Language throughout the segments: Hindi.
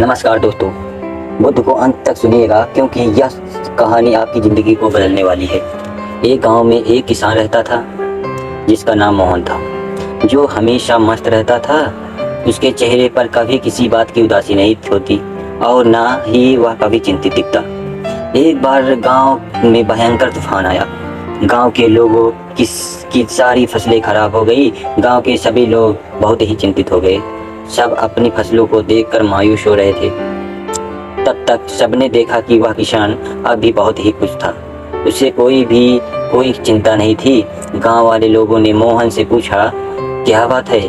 नमस्कार दोस्तों, बुद्ध को अंत तक सुनिएगा क्योंकि यह कहानी आपकी ज़िंदगी को बदलने वाली है। एक गांव में एक किसान रहता था जिसका नाम मोहन था, जो हमेशा मस्त रहता था। उसके चेहरे पर कभी किसी बात की उदासी नहीं होती और ना ही वह कभी चिंतित दिखता। एक बार गांव में भयंकर तूफान आया। गांव के लोगों की सारी फसलें खराब हो गई। गांव के सभी लोग बहुत ही चिंतित हो गए। सब अपनी फसलों को देखकर मायूस हो रहे थे। तब तक सबने देखा कि वह किसान अब भी बहुत ही खुश था। उसे कोई चिंता नहीं थी। गांव वाले लोगों ने मोहन से पूछा, क्या बात है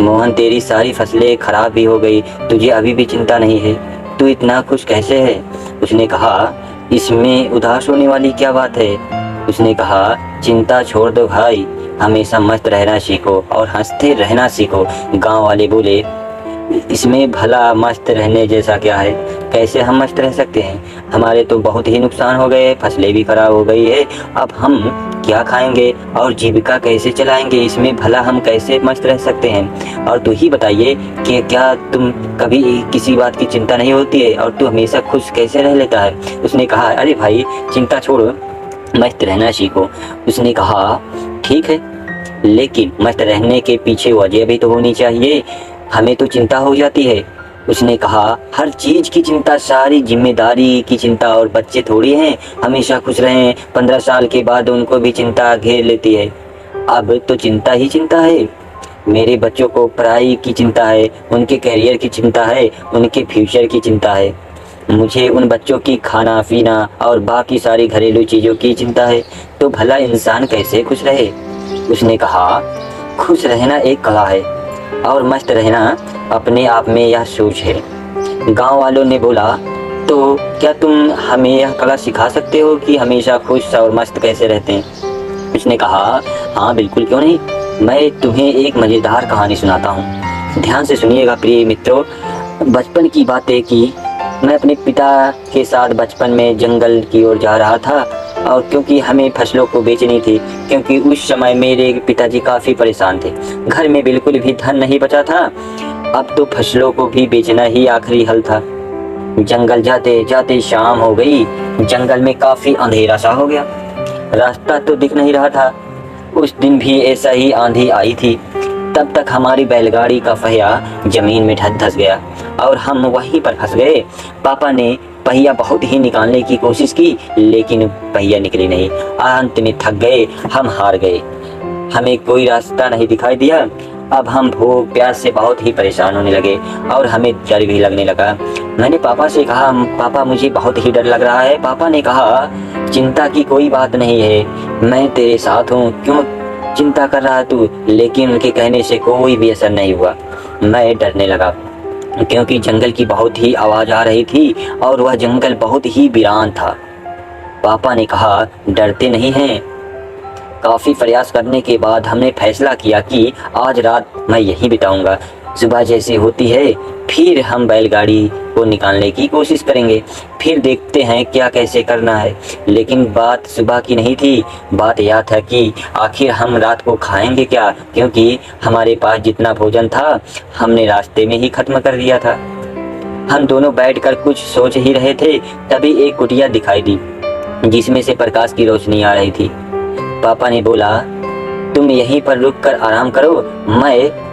मोहन, तेरी सारी फसलें खराब भी हो गई, तुझे अभी भी चिंता नहीं है? तू इतना खुश कैसे है? उसने कहा, इसमें उदास होने वाली क्या बात है? उसने कहा, चिंता छोड़ दो भाई, हमेशा मस्त रहना सीखो और हंसते रहना सीखो। गांव वाले बोले, इसमें भला मस्त रहने जैसा क्या है? कैसे हम मस्त रह सकते हैं? हमारे तो बहुत ही नुकसान हो गए, फसलें भी खराब हो गई है। अब हम क्या खाएंगे और जीविका कैसे चलाएंगे? इसमें भला हम कैसे मस्त रह सकते हैं? और तू ही बताइए कि क्या तुम कभी किसी बात की चिंता नहीं होती है और तू हमेशा खुश कैसे रह लेता है? उसने कहा, अरे भाई चिंता छोड़ो, मस्त रहना सीखो। उसने कहा, ठीक है, लेकिन मस्त रहने के पीछे वजह भी तो होनी चाहिए। हमें तो चिंता हो जाती है। उसने कहा, हर चीज की चिंता, सारी जिम्मेदारी की चिंता, और बच्चे थोड़ी हैं हमेशा खुश रहें। 15 साल के बाद उनको भी चिंता घेर लेती है। अब तो चिंता ही चिंता है। मेरे बच्चों को पढ़ाई की चिंता है, उनके करियर की चिंता है, उनके फ्यूचर की चिंता है। मुझे उन बच्चों की खाना पीना और बाकी सारी घरेलू चीज़ों की चिंता है। तो भला इंसान कैसे खुश रहे? उसने कहा, खुश रहना एक कला है और मस्त रहना अपने आप में यह सोच है। गांव वालों ने बोला, तो क्या तुम हमें यह कला सिखा सकते हो कि हमेशा खुश और मस्त कैसे रहते हैं? उसने कहा, हाँ बिल्कुल, क्यों नहीं। मैं तुम्हें एक मज़ेदार कहानी सुनाता हूँ, ध्यान से सुनिएगा प्रिय मित्रों। बचपन की बातें की। मैं अपने पिता के साथ बचपन में जंगल की ओर जा रहा था और क्योंकि हमें फसलों को बेचनी थी, क्योंकि उस समय मेरे पिताजी काफ़ी परेशान थे। घर में बिल्कुल भी धन नहीं बचा था। अब तो फसलों को भी बेचना ही आखिरी हल था। जंगल जाते जाते शाम हो गई। जंगल में काफ़ी अंधेरा सा हो गया, रास्ता तो दिख नहीं रहा था। उस दिन भी ऐसा ही आंधी आई थी। तब तक हमारी बैलगाड़ी का पहिया जमीन में धंस गया और हम वहीं पर फंस गए। पापा ने पहिया बहुत ही निकालने की कोशिश की, लेकिन पहिया निकली नहीं। अंत में थक गए, हम हार गए। हमें कोई रास्ता नहीं दिखाई दिया। अब हम भूख प्यास से बहुत ही परेशान होने लगे और हमें डर भी लगने लगा। मैंने पापा से कहा, पापा मुझे बहुत ही डर लग रहा है। पापा ने कहा, चिंता की कोई बात नहीं है, मैं तेरे साथ हूँ, क्यों चिंता कर रहा तू? लेकिन उनके कहने से कोई भी असर नहीं हुआ। मैं डरने लगा क्योंकि जंगल की बहुत ही आवाज़ आ रही थी और वह जंगल बहुत ही वीरान था। पापा ने कहा, डरते नहीं हैं। काफ़ी प्रयास करने के बाद हमने फैसला किया कि आज रात मैं यहीं बिताऊंगा। सुबह जैसे होती है फिर हम बैलगाड़ी को निकालने की कोशिश करेंगे, फिर देखते हैं क्या कैसे करना है। लेकिन बात सुबह की नहीं थी, बात यह था कि आखिर हम रात को खाएंगे क्या, क्योंकि हमारे पास जितना भोजन था हमने रास्ते में ही ख़त्म कर दिया था। हम दोनों बैठकर कुछ सोच ही रहे थे, तभी एक कुटिया दिखाई दी जिसमें से प्रकाश की रोशनी आ रही थी। पापा ने बोला, तुम यहीं पर रुक कर आराम करो, मैं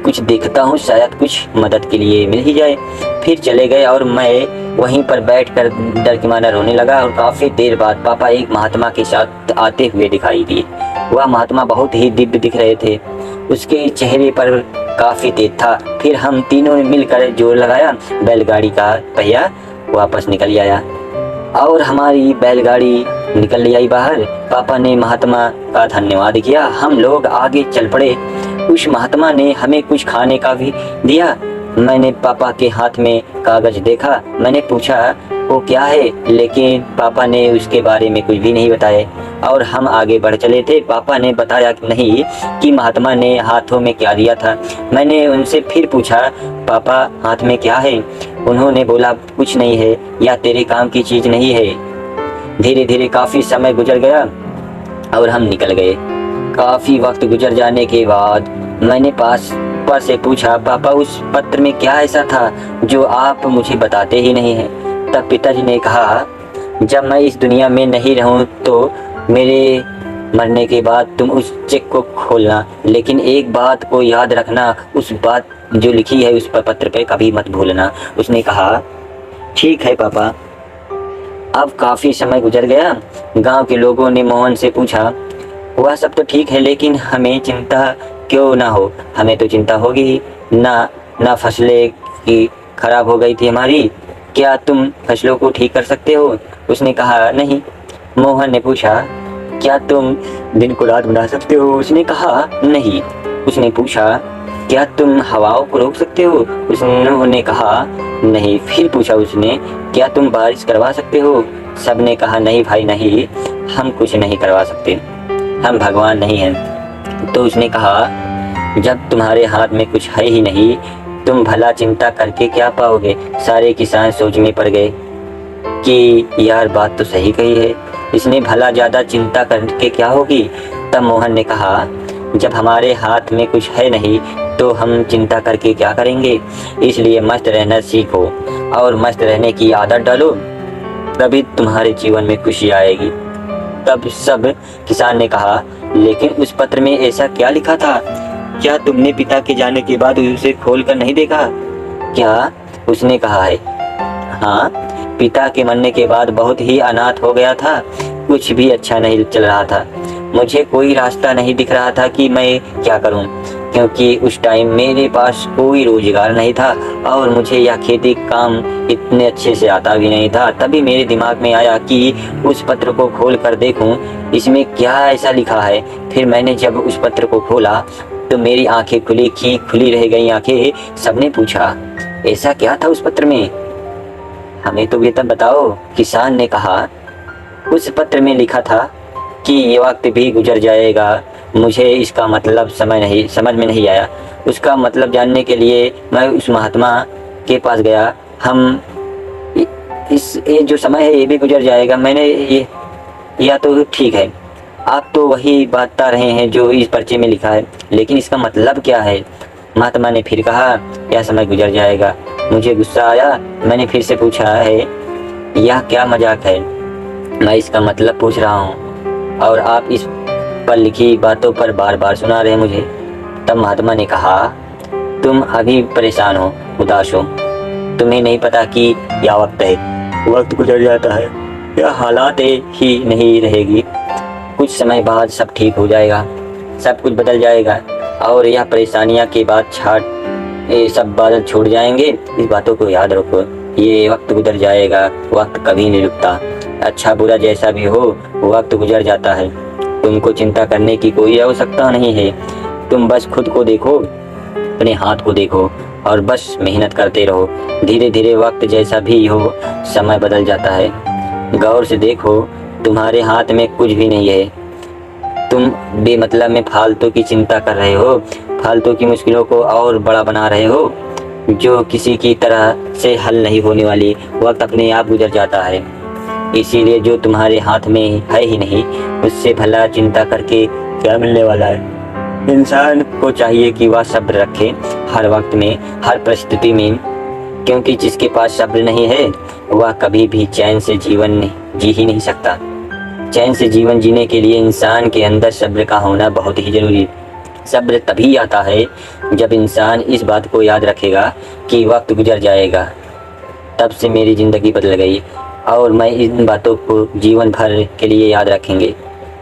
कुछ देखता हूँ, शायद कुछ मदद के लिए मिल ही जाए। फिर चले गए और मैं वहीं पर बैठकर डर के मारे रोने लगा। और काफ़ी देर बाद पापा एक महात्मा के साथ आते हुए दिखाई दिए। वह महात्मा बहुत ही दिव्य दिख रहे थे, उसके चेहरे पर काफ़ी तेज था। फिर हम तीनों ने मिलकर जोर लगाया, बैलगाड़ी का पहिया वापस निकल आया और हमारी बैलगाड़ी निकल आई बाहर। पापा ने महात्मा का धन्यवाद किया। हम लोग आगे चल पड़े। उस महात्मा ने हमें कुछ खाने का भी दिया। मैंने पापा के हाथ में कागज देखा। मैंने पूछा, वो क्या है? लेकिन पापा ने उसके बारे में कुछ भी नहीं बताया और हम आगे बढ़ चले थे। पापा ने बताया नहीं कि महात्मा ने हाथों में क्या दिया था। मैंने उनसे फिर पूछा, पापा हाथ में क्या है? उन्होंने बोला, कुछ नहीं है, या तेरे काम की चीज़ नहीं है। धीरे धीरे काफ़ी समय गुजर गया और हम निकल गए। काफ़ी वक्त गुजर जाने के बाद पापा से पूछा, पापा उस पत्र में क्या ऐसा था जो आप मुझे बताते ही नहीं हैं। तब पिताजी ने कहा, जब मैं इस दुनिया में नहीं रहूं तो मेरे मरने के बाद तुम उस चेक को खोलना, लेकिन एक बात को याद रखना, उस बात जो लिखी है उस पत्र पे कभी मत भूलना। उसने कहा, ठीक है पापा। अब काफ़ी समय गुजर गया। गांव के लोगों ने मोहन से पूछा, वह सब तो ठीक है, लेकिन हमें चिंता क्यों ना हो? हमें तो चिंता होगी ही ना फसलें की खराब हो गई थी हमारी, क्या तुम फसलों को ठीक कर सकते हो? उसने कहा, नहीं। मोहन ने पूछा, क्या तुम दिन को रात बना सकते हो? उसने कहा, नहीं। उसने पूछा, क्या तुम हवाओं को रोक सकते हो? उसने कहा, नहीं। फिर पूछा उसने, क्या तुम बारिश करवा सकते हो? सबने कहा, नहीं भाई नहीं, हम कुछ नहीं करवा सकते, हम भगवान नहीं हैं। तो उसने कहा, जब तुम्हारे हाथ में कुछ है ही नहीं, तुम भला चिंता करके क्या पाओगे? सारे किसान सोच में पड़ गए कि यार बात तो सही कही है इसने, भला ज़्यादा चिंता करके क्या होगी? तब मोहन ने कहा, जब हमारे हाथ में कुछ है नहीं तो हम चिंता करके क्या करेंगे? इसलिए मस्त रहना सीखो और मस्त रहने की आदत डालो, तभी तुम्हारे जीवन में खुशी आएगी। तब सब किसान ने कहा, लेकिन उस पत्र में ऐसा क्या लिखा था? क्या तुमने पिता के जाने के बाद उसे खोल कर नहीं देखा क्या? उसने कहा है, हाँ, पिता के मरने के बाद बहुत ही अनाथ हो गया था, कुछ भी अच्छा नहीं चल रहा था, मुझे कोई रास्ता नहीं दिख रहा था कि मैं क्या करूं, क्योंकि उस टाइम मेरे पास कोई रोजगार नहीं था और मुझे यह खेती काम इतने अच्छे से आता भी नहीं था। तभी मेरे दिमाग में आया कि उस पत्र को खोल कर देखूं, इसमें क्या ऐसा लिखा है। फिर मैंने जब उस पत्र को खोला तो मेरी आंखें खुली रह गई आंखें। सबने पूछा, ऐसा क्या था उस पत्र में? हमें तो ये तब बताओ। किसान ने कहा, उस पत्र में लिखा था कि ये वक्त भी गुजर जाएगा। मुझे इसका मतलब समझ में नहीं आया। उसका मतलब जानने के लिए मैं उस महात्मा के पास गया। ये जो समय है ये भी गुजर जाएगा। मैंने ये या तो ठीक है, आप तो वही बता रहे हैं जो इस पर्चे में लिखा है, लेकिन इसका मतलब क्या है? महात्मा ने फिर कहा, यह समय गुजर जाएगा। मुझे गुस्सा आया। मैंने फिर से पूछा है, यह क्या मजाक है? मैं इसका मतलब पूछ रहा हूँ और आप इस पर लिखी बातों पर बार बार सुना रहे मुझे। तब महात्मा ने कहा, तुम अभी परेशान हो, उदास हो, तुम्हें नहीं पता कि यह वक्त है, वक्त गुजर जाता है, यह हालात ही नहीं रहेगी। कुछ समय बाद सब ठीक हो जाएगा, सब कुछ बदल जाएगा और यह परेशानियां के बाद ये सब बादल छूट जाएंगे। इस बातों को याद रखो, ये वक्त गुजर जाएगा, वक्त कभी नहीं रुकता। अच्छा बुरा जैसा भी हो, वक्त गुजर जाता है। तुमको चिंता करने की कोई आवश्यकता नहीं है। तुम बस खुद को देखो, अपने हाथ को देखो और बस मेहनत करते रहो। धीरे धीरे वक्त जैसा भी हो, समय बदल जाता है। गौर से देखो, तुम्हारे हाथ में कुछ भी नहीं है। तुम बेमतलब में फालतू की चिंता कर रहे हो, फालतू की मुश्किलों को और बड़ा बना रहे हो, जो किसी की तरह से हल नहीं होने वाली। वक्त अपने आप गुजर जाता है, इसीलिए जो तुम्हारे हाथ में है ही नहीं, उससे भला चिंता करके क्या मिलने वाला है। इंसान को चाहिए कि वह सब्र रखे हर वक्त में, हर परिस्थिति में, क्योंकि जिसके पास सब्र नहीं है वह कभी भी चैन से जीवन जी ही नहीं सकता। चैन से जीवन जीने के लिए इंसान के अंदर सब्र का होना बहुत ही जरूरी है। सब्र तभी आता है जब इंसान इस बात को याद रखेगा कि वक्त गुजर जाएगा। तब से मेरी ज़िंदगी बदल गई और मैं इन बातों को जीवन भर के लिए याद रखेंगे।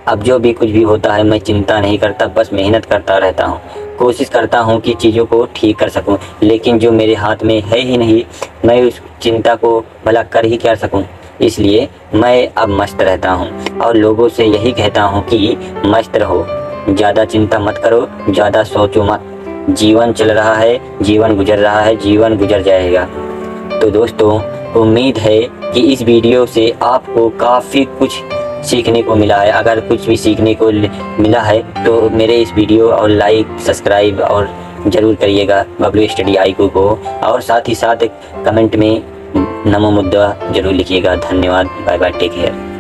अब जो भी कुछ भी होता है मैं चिंता नहीं करता, बस मेहनत करता रहता हूँ, कोशिश करता हूँ कि चीज़ों को ठीक कर सकूँ, लेकिन जो मेरे हाथ में है ही नहीं, मैं उस चिंता को भला कर ही क्या सकूँ। इसलिए मैं अब मस्त रहता हूँ और लोगों से यही कहता हूँ कि मस्त रहो, ज़्यादा चिंता मत करो, ज़्यादा सोचो मत। जीवन चल रहा है, जीवन गुजर रहा है, जीवन गुजर जाएगा। तो दोस्तों, उम्मीद है कि इस वीडियो से आपको काफ़ी कुछ सीखने को मिला है। अगर कुछ भी सीखने को मिला है तो मेरे इस वीडियो और लाइक सब्सक्राइब और ज़रूर करिएगा बबलू स्टडी आईक्यू को, और साथ ही साथ कमेंट में नमो मुद्दा ज़रूर लिखिएगा। धन्यवाद, बाय बाय, टेक केयर।